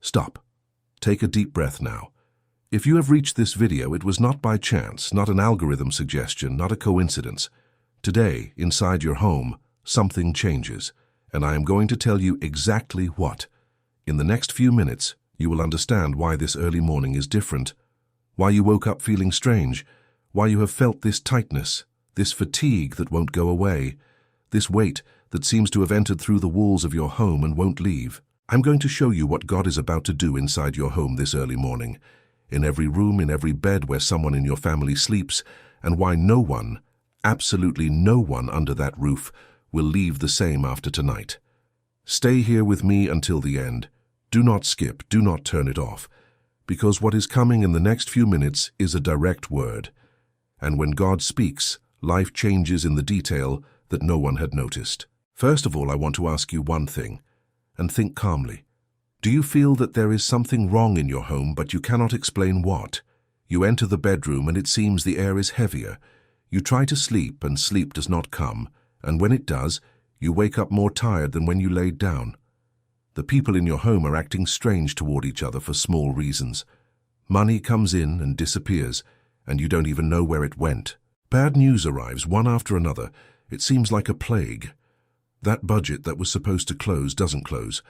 Stop. Take a deep breath now. If you have reached this video, it was not by chance, not an algorithm suggestion, not a coincidence. Today, inside your home, something changes, and I am going to tell you exactly what. In the next few minutes, you will understand why this early morning is different, why you woke up feeling strange, why you have felt this tightness, this fatigue that won't go away, this weight that seems to have entered through the walls of your home and won't leave. I'm going to show you what God is about to do inside your home this early morning, in every room, in every bed where someone in your family sleeps, and why no one, absolutely no one under that roof, will leave the same after tonight. Stay here with me until the end. Do not skip, do not turn it off, because what is coming in the next few minutes is a direct word. And when God speaks, life changes in the detail that no one had noticed. First of all, I want to ask you one thing, and think calmly. Do you feel that there is something wrong in your home, but you cannot explain what? You enter the bedroom and it seems the air is heavier. You try to sleep and sleep does not come, and when it does, you wake up more tired than when you laid down. The people in your home are acting strange toward each other for small reasons. Money comes in and disappears, and you don't even know where it went. Bad news arrives one after another. It seems like a plague. That budget that was supposed to close doesn't close.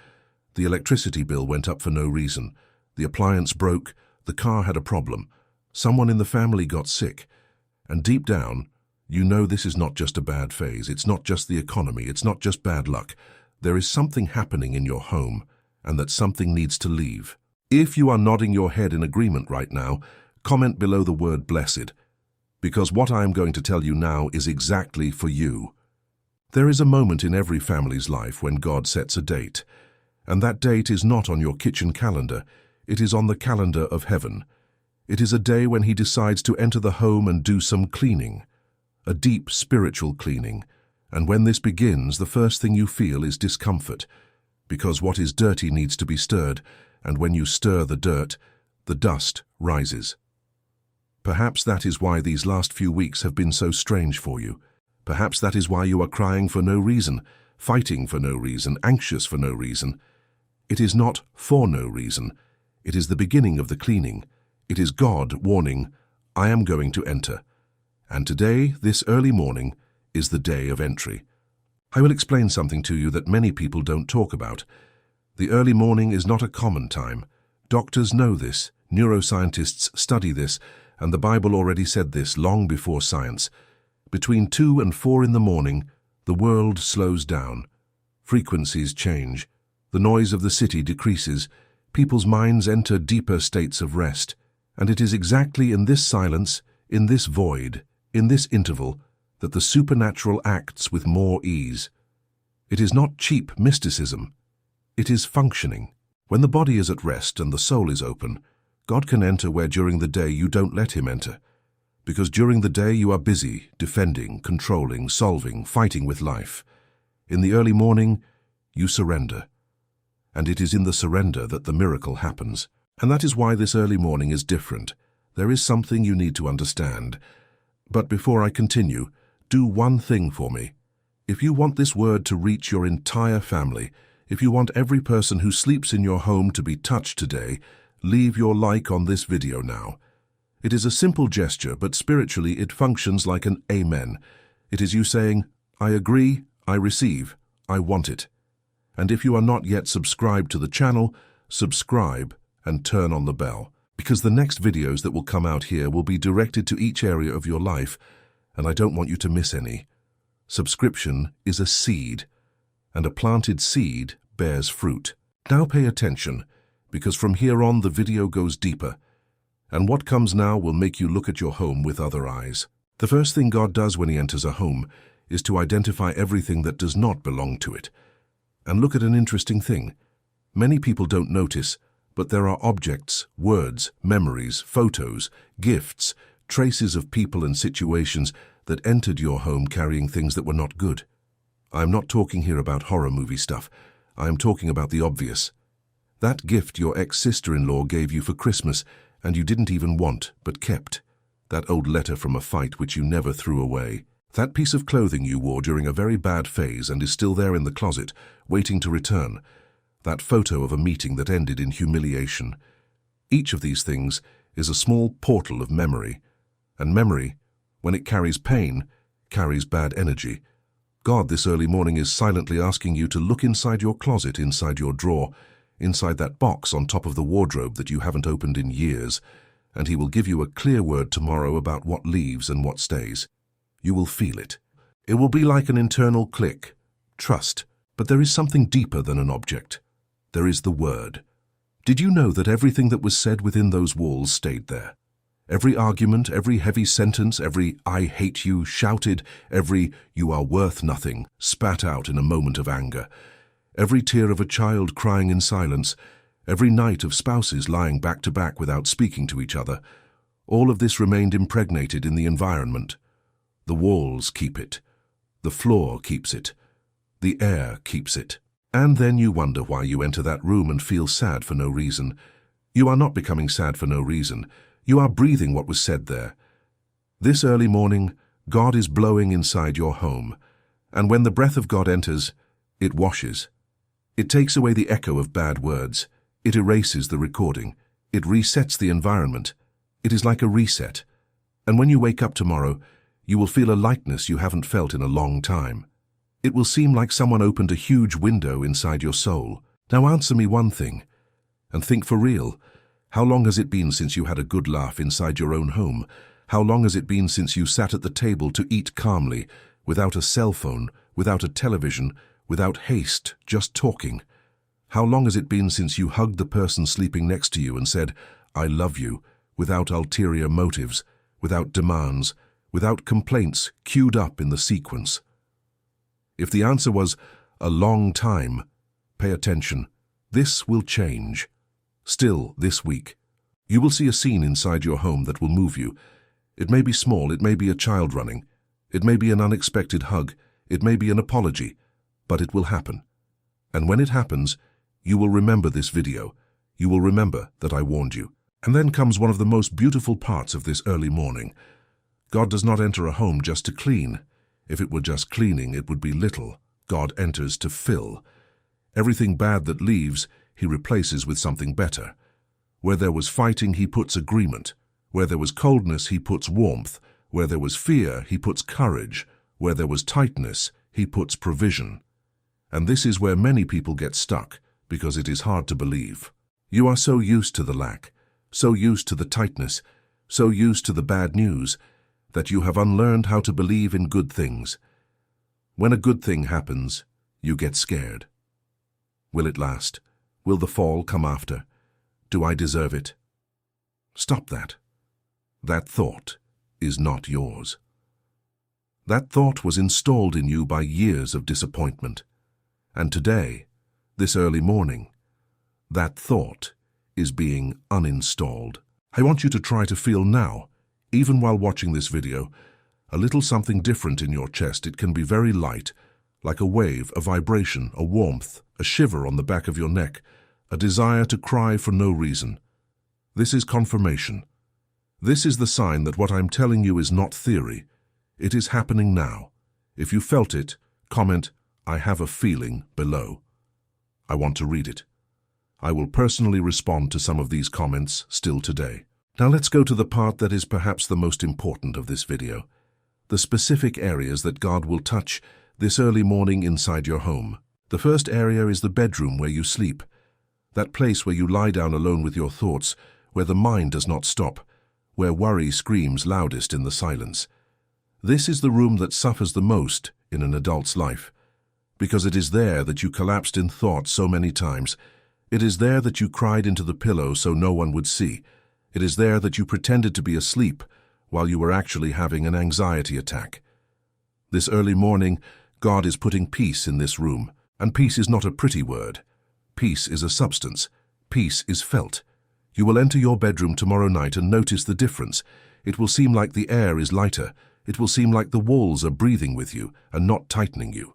The electricity bill went up for no reason. The appliance broke. The car had a problem. Someone in the family got sick. And deep down, you know this is not just a bad phase. It's not just the economy. It's not just bad luck. There is something happening in your home, and that something needs to leave. If you are nodding your head in agreement right now, comment below the word blessed, because what I am going to tell you now is exactly for you. There is a moment in every family's life when God sets a date, and that date is not on your kitchen calendar. It is on the calendar of heaven. It is a day when He decides to enter the home and do some cleaning, a deep spiritual cleaning. And when this begins, the first thing you feel is discomfort, because what is dirty needs to be stirred, and when you stir the dirt, the dust rises. Perhaps that is why these last few weeks have been so strange for you. Perhaps that is why you are crying for no reason, fighting for no reason, anxious for no reason. It is not for no reason. It is the beginning of the cleaning. It is God warning, I am going to enter. And today, this early morning, is the day of entry. I will explain something to you that many people don't talk about. The early morning is not a common time. Doctors know this, neuroscientists study this, and the Bible already said this long before science. Between 2 and 4 in the morning, the world slows down. Frequencies change. The noise of the city decreases. People's minds enter deeper states of rest. And it is exactly in this silence, in this void, in this interval, that the supernatural acts with more ease. It is not cheap mysticism. It is functioning. When the body is at rest and the soul is open, God can enter where during the day you don't let Him enter. Because during the day you are busy, defending, controlling, solving, fighting with life. In the early morning, you surrender. And it is in the surrender that the miracle happens. And that is why this early morning is different. There is something you need to understand. But before I continue, do one thing for me. If you want this word to reach your entire family, if you want every person who sleeps in your home to be touched today, leave your like on this video now. It is a simple gesture, but spiritually it functions like an amen. It is you saying, I agree, I receive, I want it. And if you are not yet subscribed to the channel, subscribe and turn on the bell, because the next videos that will come out here will be directed to each area of your life, and I don't want you to miss any. Subscription is a seed, and a planted seed bears fruit. Now pay attention, because from here on the video goes deeper, and what comes now will make you look at your home with other eyes. The first thing God does when He enters a home is to identify everything that does not belong to it. And look at an interesting thing. Many people don't notice, but there are objects, words, memories, photos, gifts, traces of people and situations that entered your home carrying things that were not good. I am not talking here about horror movie stuff. I am talking about the obvious. That gift your ex-sister-in-law gave you for Christmas and you didn't even want but kept. That old letter from a fight which you never threw away. That piece of clothing you wore during a very bad phase and is still there in the closet, waiting to return. that photo of a meeting that ended in humiliation. Each of these things is a small portal of memory, and memory, when it carries pain, carries bad energy. God this early morning is silently asking you to look inside your closet, inside your drawer, inside that box on top of the wardrobe that you haven't opened in years, and He will give you a clear word tomorrow about what leaves and what stays. You will feel it. It will be like an internal click. Trust. But there is something deeper than an object. There is the Word. Did you know that everything that was said within those walls stayed there? Every argument, every heavy sentence, every "I hate you" shouted, every "you are worth nothing" spat out in a moment of anger, every tear of a child crying in silence, every night of spouses lying back to back without speaking to each other, all of this remained impregnated in the environment. The walls keep it. The floor keeps it. The air keeps it. And then you wonder why you enter that room and feel sad for no reason. You are not becoming sad for no reason. You are breathing what was said there. This early morning, God is blowing inside your home, and when the breath of God enters, it washes. It takes away the echo of bad words. It erases the recording. It resets the environment. It is like a reset. And when you wake up tomorrow, you will feel a lightness you haven't felt in a long time. It will seem like someone opened a huge window inside your soul. Now answer me one thing, and think for real. How long has it been since you had a good laugh inside your own home? How long has it been since you sat at the table to eat calmly, without a cell phone, without a television, without haste, just talking? How long has it been since you hugged the person sleeping next to you and said, "I love you," without ulterior motives, without demands, without complaints queued up in the sequence? If the answer was a long time, pay attention. This will change. Still, this week, you will see a scene inside your home that will move you. It may be small, it may be a child running, it may be an unexpected hug, it may be an apology, but it will happen. And when it happens, you will remember this video. You will remember that I warned you. And then comes one of the most beautiful parts of this early morning. God does not enter a home just to clean. If it were just cleaning, it would be little. God enters to fill. Everything bad that leaves, He replaces with something better. Where there was fighting, He puts agreement. Where there was coldness, He puts warmth. Where there was fear, He puts courage. Where there was tightness, He puts provision. And this is where many people get stuck, because it is hard to believe. You are so used to the lack, so used to the tightness, so used to the bad news, that you have unlearned how to believe in good things. When a good thing happens, you get scared. Will it last? Will the fall come after? Do I deserve it? Stop that. That thought is not yours. That thought was installed in you by years of disappointment. And today, this early morning, that thought is being uninstalled. I want you to try to feel now, even while watching this video, a little something different in your chest. It can be very light, like a wave, a vibration, a warmth, a shiver on the back of your neck, a desire to cry for no reason. This is confirmation. This is the sign that what I'm telling you is not theory. It is happening now. If you felt it, comment, "I have a feeling," below. I want to read it. I will personally respond to some of these comments still today. Now let's go to the part that is perhaps the most important of this video, the specific areas that God will touch this early morning inside your home. The first area is the bedroom where you sleep, that place where you lie down alone with your thoughts, where the mind does not stop, where worry screams loudest in the silence. This is the room that suffers the most in an adult's life, because it is there that you collapsed in thought so many times. It is there that you cried into the pillow so no one would see. It is there that you pretended to be asleep while you were actually having an anxiety attack. This early morning, God is putting peace in this room, and peace is not a pretty word. Peace is a substance. Peace is felt. You will enter your bedroom tomorrow night and notice the difference. It will seem like the air is lighter. It will seem like the walls are breathing with you and not tightening you.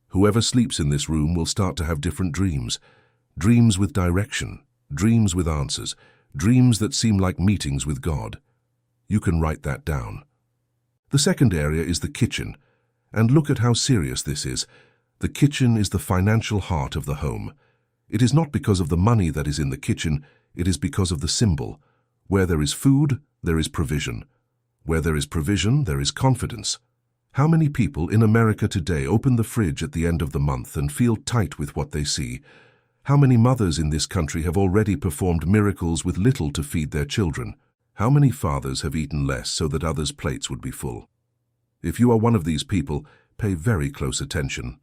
Whoever sleeps in this room will start to have different dreams. Dreams with direction, dreams with answers, dreams that seem like meetings with God. You can write that down. The second area is the kitchen. And look at how serious this is. The kitchen is the financial heart of the home. It is not because of the money that is in the kitchen, it is because of the symbol. Where there is food, there is provision. Where there is provision, there is confidence. How many people in America today open the fridge at the end of the month and feel tight with what they see? How many mothers in this country have already performed miracles with little to feed their children? How many fathers have eaten less so that others' plates would be full? If you are one of these people, pay very close attention.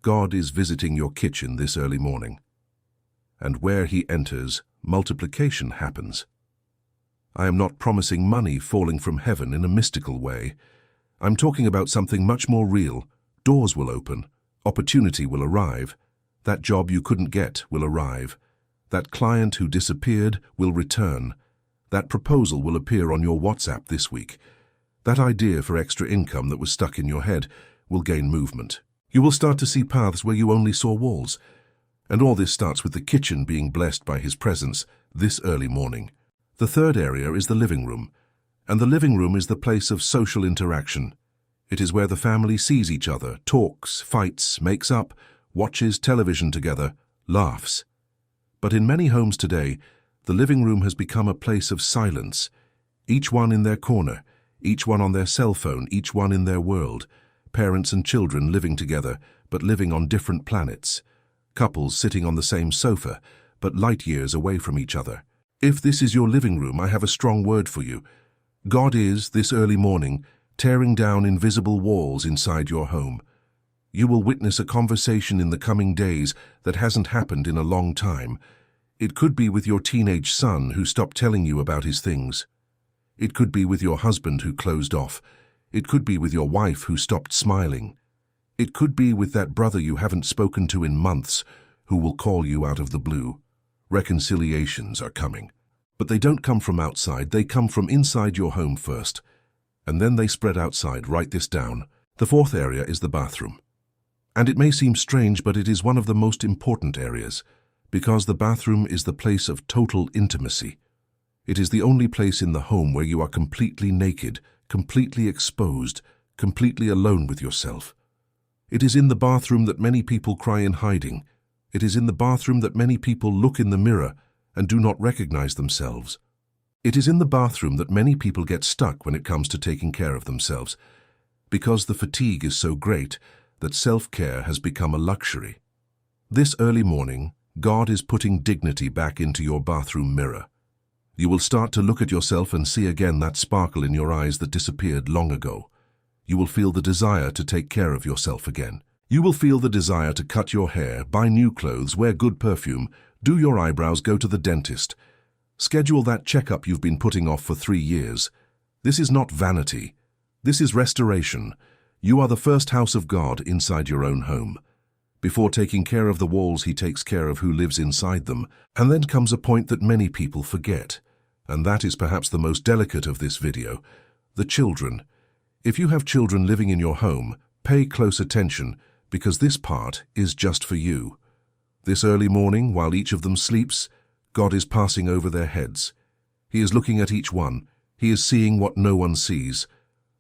God is visiting your kitchen this early morning. And where he enters, multiplication happens. I am not promising money falling from heaven in a mystical way. I'm talking about something much more real. Doors will open. Opportunity will arrive. That job you couldn't get will arrive. That client who disappeared will return. That proposal will appear on your WhatsApp this week. That idea for extra income that was stuck in your head will gain movement. You will start to see paths where you only saw walls. And all this starts with the kitchen being blessed by his presence this early morning. The third area is the living room. And the living room is the place of social interaction. It is where the family sees each other, talks, fights, makes up, watches television together, laughs. But in many homes today, the living room has become a place of silence. Each one in their corner, each one on their cell phone, each one in their world. Parents and children living together, but living on different planets. Couples sitting on the same sofa, but light years away from each other. If this is your living room, I have a strong word for you. God is, this early morning, tearing down invisible walls inside your home. You will witness a conversation in the coming days that hasn't happened in a long time. It could be with your teenage son who stopped telling you about his things. It could be with your husband who closed off. It could be with your wife who stopped smiling. It could be with that brother you haven't spoken to in months who will call you out of the blue. Reconciliations are coming. But they don't come from outside, they come from inside your home first. And then they spread outside. Write this down. The fourth area is the bathroom. And it may seem strange, but it is one of the most important areas, because the bathroom is the place of total intimacy. It is the only place in the home where you are completely naked, completely exposed, completely alone with yourself. It is in the bathroom that many people cry in hiding. It is in the bathroom that many people look in the mirror and do not recognize themselves. It is in the bathroom that many people get stuck when it comes to taking care of themselves, because the fatigue is so great that self-care has become a luxury. This early morning, God is putting dignity back into your bathroom mirror. You will start to look at yourself and see again that sparkle in your eyes that disappeared long ago. You will feel the desire to take care of yourself again. You will feel the desire to cut your hair, buy new clothes, wear good perfume, do your eyebrows, go to the dentist. Schedule that checkup you've been putting off for 3 years. This is not vanity. This is restoration. You are the first house of God inside your own home. Before taking care of the walls, he takes care of who lives inside them. And then comes a point that many people forget. And that is perhaps the most delicate of this video. The children. If you have children living in your home, pay close attention, because this part is just for you. This early morning, while each of them sleeps, God is passing over their heads. He is looking at each one. He is seeing what no one sees.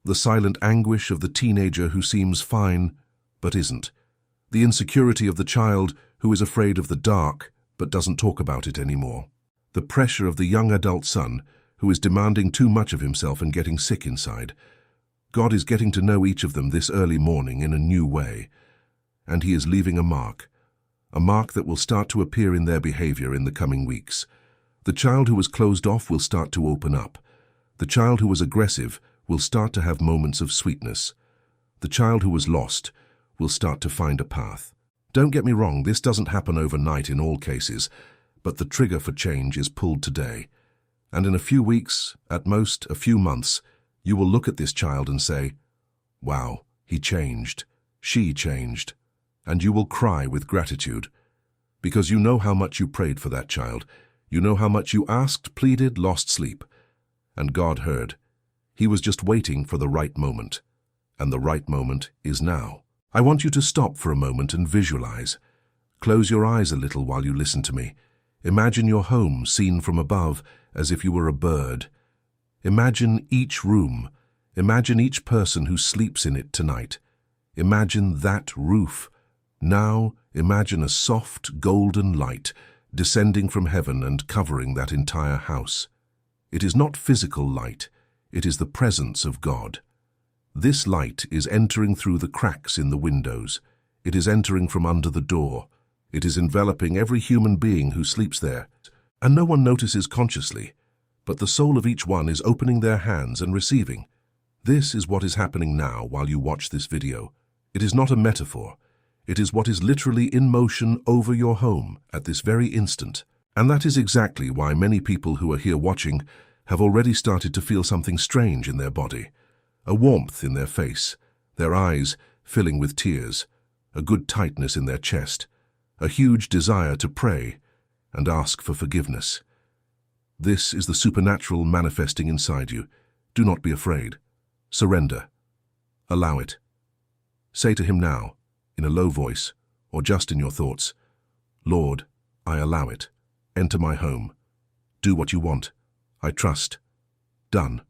The silent anguish of the teenager who seems fine, but isn't. The insecurity of the child who is afraid of the dark, but doesn't talk about it anymore. The pressure of the young adult son who is demanding too much of himself and getting sick inside. God is getting to know each of them this early morning in a new way. And he is leaving a mark that will start to appear in their behavior in the coming weeks. The child who was closed off will start to open up. The child who was aggressive will start to have moments of sweetness. The child who was lost will start to find a path. Don't get me wrong, this doesn't happen overnight in all cases, but the trigger for change is pulled today. And in a few weeks, at most a few months, you will look at this child and say, wow, he changed, she changed. And you will cry with gratitude, because you know how much you prayed for that child. You know how much you asked, pleaded, lost sleep. And God heard. He was just waiting for the right moment. And the right moment is now. I want you to stop for a moment and visualize. Close your eyes a little while you listen to me. Imagine your home seen from above as if you were a bird. Imagine each room. Imagine each person who sleeps in it tonight. Imagine that roof. Now imagine a soft, golden light descending from heaven and covering that entire house. It is not physical light, it is the presence of God. This light is entering through the cracks in the windows. It is entering from under the door. It is enveloping every human being who sleeps there, and no one notices consciously, but the soul of each one is opening their hands and receiving. This is what is happening now while you watch this video. It is not a metaphor. It is what is literally in motion over your home at this very instant. And that is exactly why many people who are here watching have already started to feel something strange in their body, a warmth in their face, their eyes filling with tears, a good tightness in their chest, a huge desire to pray and ask for forgiveness. This is the supernatural manifesting inside you. Do not be afraid. Surrender. Allow it. Say to him now, in a low voice, or just in your thoughts, Lord, I allow it. Enter my home. Do what you want. I trust. Done.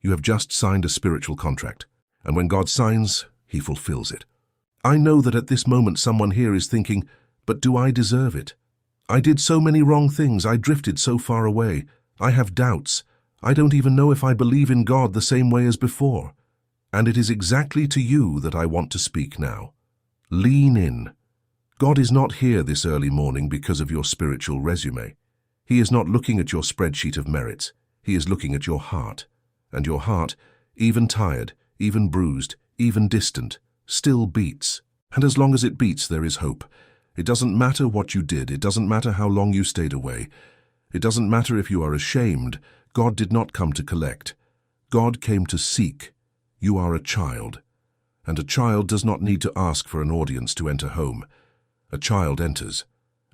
You have just signed a spiritual contract, and when God signs, he fulfills it. I know that at this moment someone here is thinking, but do I deserve it? I did so many wrong things, I drifted so far away. I have doubts. I don't even know if I believe in God the same way as before. And it is exactly to you that I want to speak now. Lean in. God is not here this early morning because of your spiritual resume. He is not looking at your spreadsheet of merits. He is looking at your heart. And your heart, even tired, even bruised, even distant, still beats. And as long as it beats, there is hope. It doesn't matter what you did. It doesn't matter how long you stayed away. It doesn't matter if you are ashamed. God did not come to collect. God came to seek. You are a child. And a child does not need to ask for an audience to enter home. A child enters.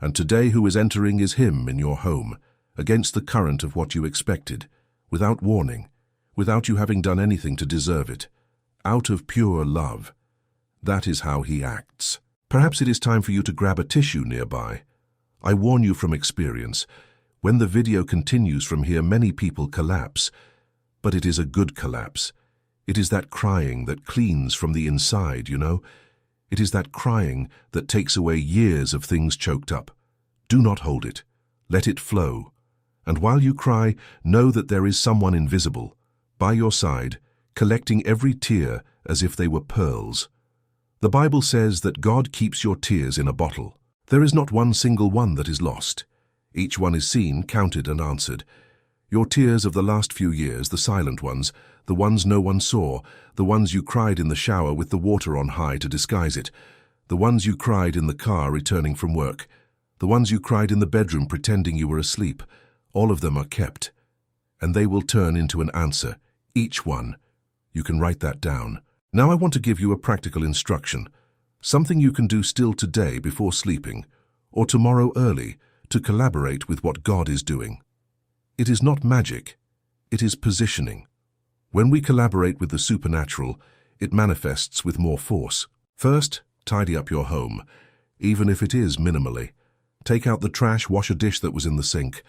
And today who is entering is him in your home, against the current of what you expected, without warning, without you having done anything to deserve it, out of pure love. That is how he acts. Perhaps it is time for you to grab a tissue nearby. I warn you from experience. When the video continues from here, many people collapse. But it is a good collapse. It is that crying that cleans from the inside, you know. It is that crying that takes away years of things choked up. Do not hold it. Let it flow. And while you cry, know that there is someone invisible, by your side, collecting every tear as if they were pearls. The Bible says that God keeps your tears in a bottle. There is not one single one that is lost. Each one is seen, counted, and answered. Your tears of the last few years, the silent ones, the ones no one saw, the ones you cried in the shower with the water on high to disguise it, the ones you cried in the car returning from work, the ones you cried in the bedroom pretending you were asleep, all of them are kept. And they will turn into an answer, each one. You can write that down. Now I want to give you a practical instruction, something you can do still today before sleeping, or tomorrow early, to collaborate with what God is doing. It is not magic, it is positioning. When we collaborate with the supernatural, it manifests with more force. First, tidy up your home, even if it is minimally. Take out the trash, wash a dish that was in the sink,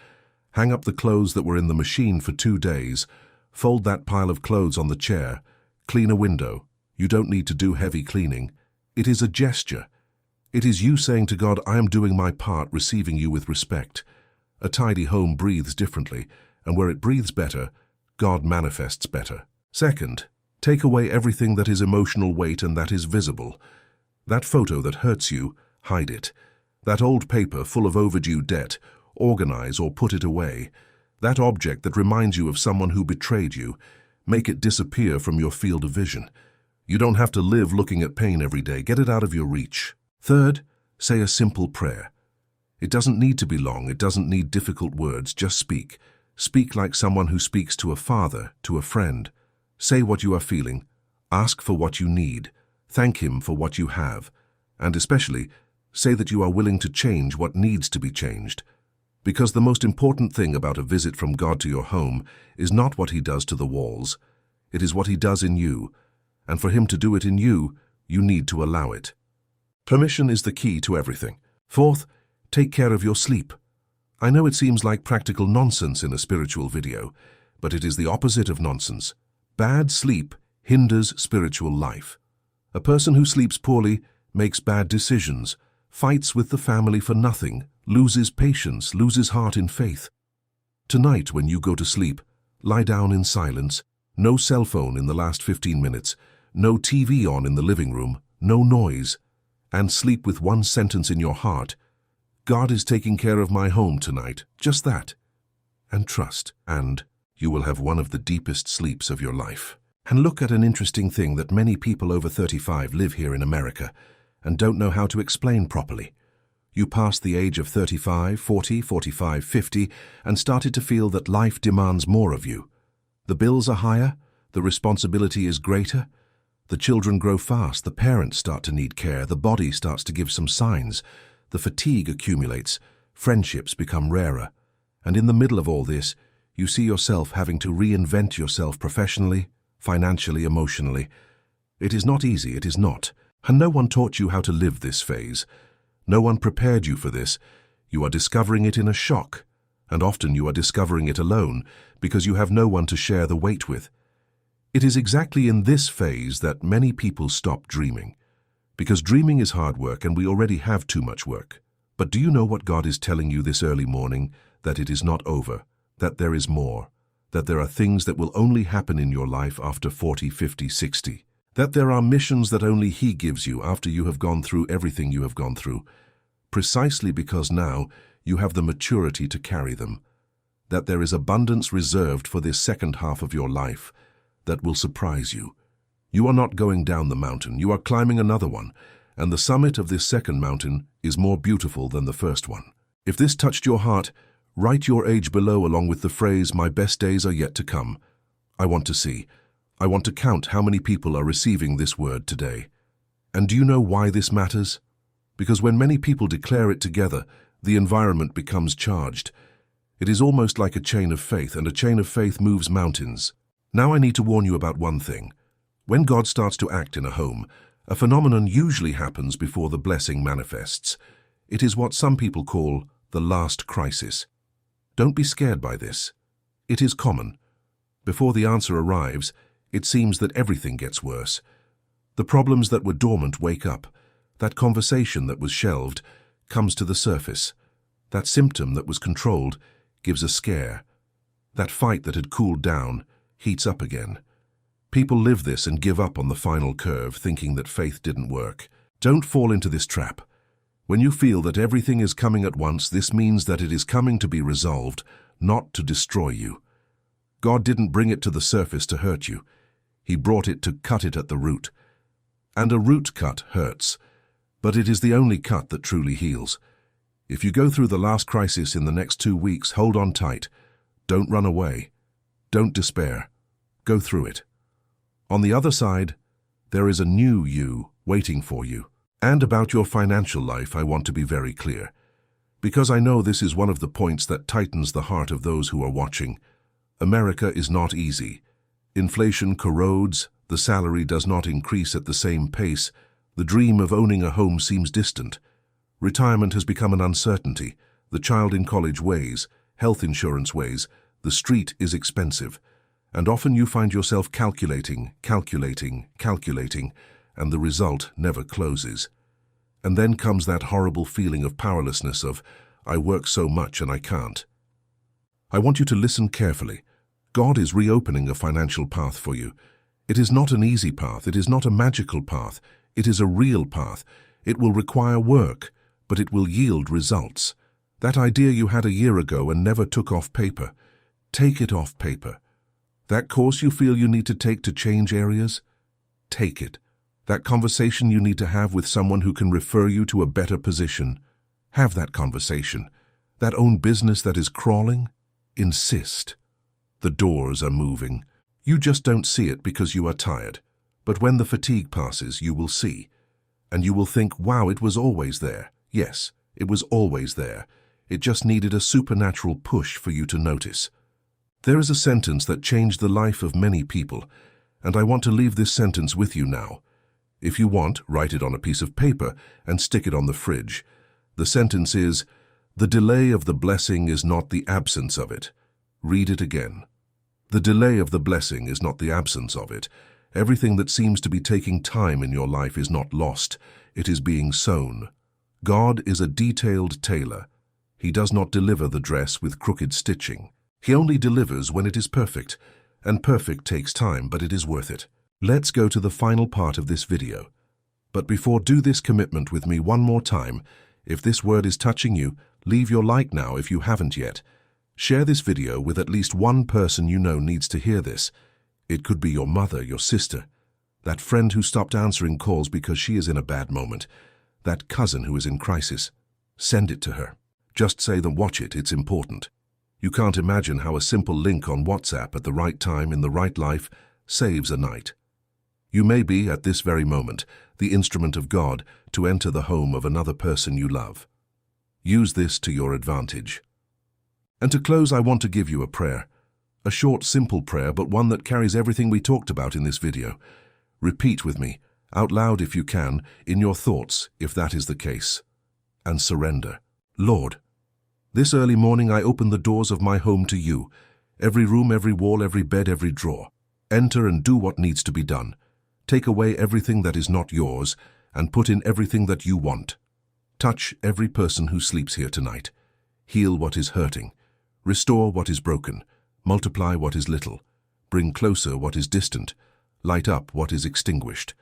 hang up the clothes that were in the machine for 2 days, fold that pile of clothes on the chair, clean a window. You don't need to do heavy cleaning. It is a gesture. It is you saying to God, I am doing my part, receiving you with respect. A tidy home breathes differently, and where it breathes better, God manifests better. Second, take away everything that is emotional weight and that is visible. That photo that hurts you, hide it. That old paper full of overdue debt, organize or put it away. That object that reminds you of someone who betrayed you, make it disappear from your field of vision. You don't have to live looking at pain every day. Get it out of your reach. Third, say a simple prayer. It doesn't need to be long. It doesn't need difficult words. Just speak. Speak like someone who speaks to a father, to a friend. Say what you are feeling. Ask for what you need. Thank him for what you have. And especially, say that you are willing to change what needs to be changed. Because the most important thing about a visit from God to your home is not what he does to the walls. It is what he does in you. And for him to do it in you, you need to allow it. Permission is the key to everything. Fourth, take care of your sleep. I know it seems like practical nonsense in a spiritual video, but it is the opposite of nonsense. Bad sleep hinders spiritual life. A person who sleeps poorly makes bad decisions, fights with the family for nothing, loses patience, loses heart in faith. Tonight, when you go to sleep, lie down in silence, no cell phone in the last 15 minutes, no TV on in the living room, no noise, and sleep with one sentence in your heart: God is taking care of my home tonight, just that. And trust, and you will have one of the deepest sleeps of your life. And look at an interesting thing that many people over 35 live here in America and don't know how to explain properly. You passed the age of 35, 40, 45, 50 and started to feel that life demands more of you. The bills are higher, the responsibility is greater, the children grow fast, the parents start to need care, the body starts to give some signs, the fatigue accumulates, friendships become rarer, and in the middle of all this, you see yourself having to reinvent yourself professionally, financially, emotionally. It is not easy, it is not. And no one taught you how to live this phase. No one prepared you for this. You are discovering it in a shock, and often you are discovering it alone because you have no one to share the weight with. It is exactly in this phase that many people stop dreaming, because dreaming is hard work and we already have too much work. But do you know what God is telling you this early morning? That it is not over, that there is more, that there are things that will only happen in your life after 40, 50, 60, that there are missions that only He gives you after you have gone through everything you have gone through, precisely because now you have the maturity to carry them, that there is abundance reserved for this second half of your life that will surprise you. You are not going down the mountain, you are climbing another one, and the summit of this second mountain is more beautiful than the first one. If this touched your heart, write your age below along with the phrase, "My best days are yet to come." I want to see. I want to count how many people are receiving this word today. And do you know why this matters? Because when many people declare it together, the environment becomes charged. It is almost like a chain of faith, and a chain of faith moves mountains. Now I need to warn you about one thing. When God starts to act in a home, a phenomenon usually happens before the blessing manifests. It is what some people call the last crisis. Don't be scared by this. It is common. Before the answer arrives, it seems that everything gets worse. The problems that were dormant wake up. That conversation that was shelved comes to the surface. That symptom that was controlled gives a scare. That fight that had cooled down heats up again. People live this and give up on the final curve, thinking that faith didn't work. Don't fall into this trap. When you feel that everything is coming at once, this means that it is coming to be resolved, not to destroy you. God didn't bring it to the surface to hurt you. He brought it to cut it at the root. And a root cut hurts, but it is the only cut that truly heals. If you go through the last crisis in the next 2 weeks, hold on tight. Don't run away. Don't despair. Go through it. On the other side, there is a new you waiting for you. And about your financial life, I want to be very clear, because I know this is one of the points that tightens the heart of those who are watching. America is not easy. Inflation corrodes, the salary does not increase at the same pace, the dream of owning a home seems distant. Retirement has become an uncertainty, the child in college weighs, health insurance weighs, the street is expensive, and often you find yourself calculating, and the result never closes. And then comes that horrible feeling of powerlessness of, I work so much and I can't. I want you to listen carefully. God is reopening a financial path for you. It is not an easy path, it is not a magical path, it is a real path. It will require work, but it will yield results. That idea you had a year ago and never took off paper, take it off paper. That course you feel you need to take to change areas, take it. That conversation you need to have with someone who can refer you to a better position, have that conversation. That own business that is crawling, insist. The doors are moving. You just don't see it because you are tired. But when the fatigue passes, you will see. And you will think, wow, it was always there. Yes, it was always there. It just needed a supernatural push for you to notice. There is a sentence that changed the life of many people, and I want to leave this sentence with you now. If you want, write it on a piece of paper and stick it on the fridge. The sentence is, the delay of the blessing is not the absence of it. Read it again. The delay of the blessing is not the absence of it. Everything that seems to be taking time in your life is not lost. It is being sown. God is a detailed tailor. He does not deliver the dress with crooked stitching. He only delivers when it is perfect, and perfect takes time, but it is worth it. Let's go to the final part of this video. But before, do this commitment with me one more time. If this word is touching you, leave your like now if you haven't yet. Share this video with at least one person you know needs to hear this. It could be your mother, your sister, that friend who stopped answering calls because she is in a bad moment, that cousin who is in crisis. Send it to her. Just say them, watch it, it's important. You can't imagine how a simple link on WhatsApp at the right time in the right life saves a night. You may be, at this very moment, the instrument of God to enter the home of another person you love. Use this to your advantage. And to close, I want to give you a prayer. A short, simple prayer, but one that carries everything we talked about in this video. Repeat with me, out loud if you can, in your thoughts, if that is the case. And surrender. Lord, this early morning I open the doors of my home to you. Every room, every wall, every bed, every drawer. Enter and do what needs to be done. Take away everything that is not yours and put in everything that you want. Touch every person who sleeps here tonight. Heal what is hurting. Restore what is broken. Multiply what is little. Bring closer what is distant. Light up what is extinguished.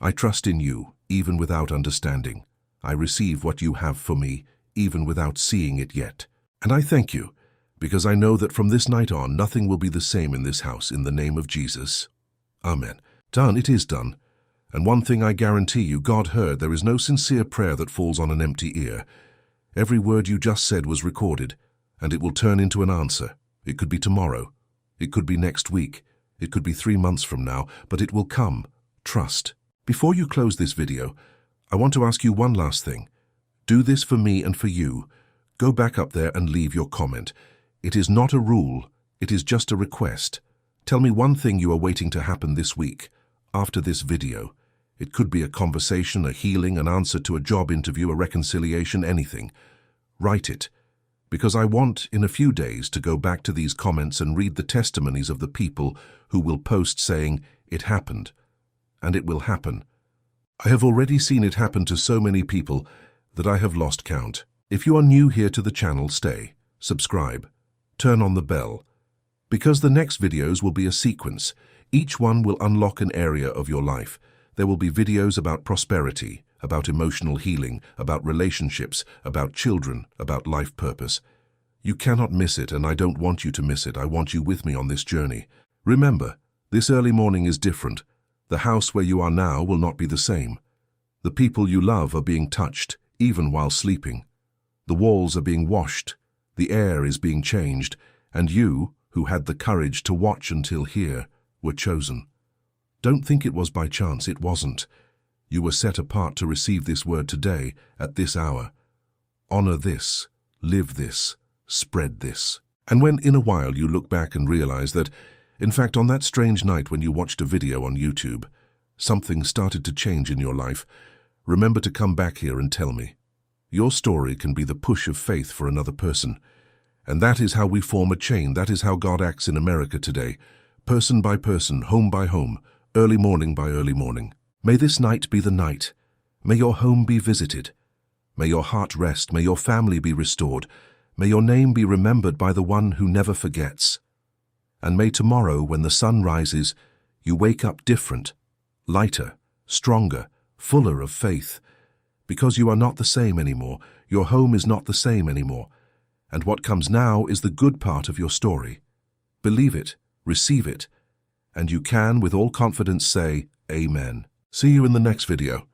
I trust in you, even without understanding. I receive what you have for me, even without seeing it yet. And I thank you, because I know that from this night on, nothing will be the same in this house, in the name of Jesus. Amen. Done, it is done. And one thing I guarantee you, God heard. There is no sincere prayer that falls on an empty ear. Every word you just said was recorded, and it will turn into an answer. It could be tomorrow. It could be next week. It could be 3 months from now, but it will come. Trust. Before you close this video, I want to ask you one last thing. Do this for me and for you. Go back up there and leave your comment. It is not a rule. It is just a request. Tell me one thing you are waiting to happen this week, after this video. It could be a conversation, a healing, an answer to a job interview, a reconciliation, anything. Write it. Because I want, in a few days, to go back to these comments and read the testimonies of the people who will post saying, it happened. And it will happen. I have already seen it happen to so many people that I have lost count. If you are new here to the channel, stay, subscribe, turn on the bell. Because the next videos will be a sequence. Each one will unlock an area of your life. There will be videos about prosperity, about emotional healing, about relationships, about children, about life purpose. You cannot miss it, and I don't want you to miss it. I want you with me on this journey. Remember, this early morning is different. The house where you are now will not be the same. The people you love are being touched, even while sleeping. The walls are being washed. The air is being changed. And you, who had the courage to watch until here, were chosen. Don't think it was by chance. It wasn't. You were set apart to receive this word today, at this hour. Honor this, live this, spread this. And when in a while you look back and realize that, in fact, on that strange night when you watched a video on YouTube, something started to change in your life, remember to come back here and tell me. Your story can be the push of faith for another person. And that is how we form a chain. That is how God acts in America today. Person by person, home by home, early morning by early morning. May this night be the night. May your home be visited. May your heart rest. May your family be restored. May your name be remembered by the one who never forgets. And may tomorrow, when the sun rises, you wake up different, lighter, stronger, fuller of faith. Because you are not the same anymore. Your home is not the same anymore. And what comes now is the good part of your story. Believe it, receive it, and you can with all confidence say, Amen. See you in the next video.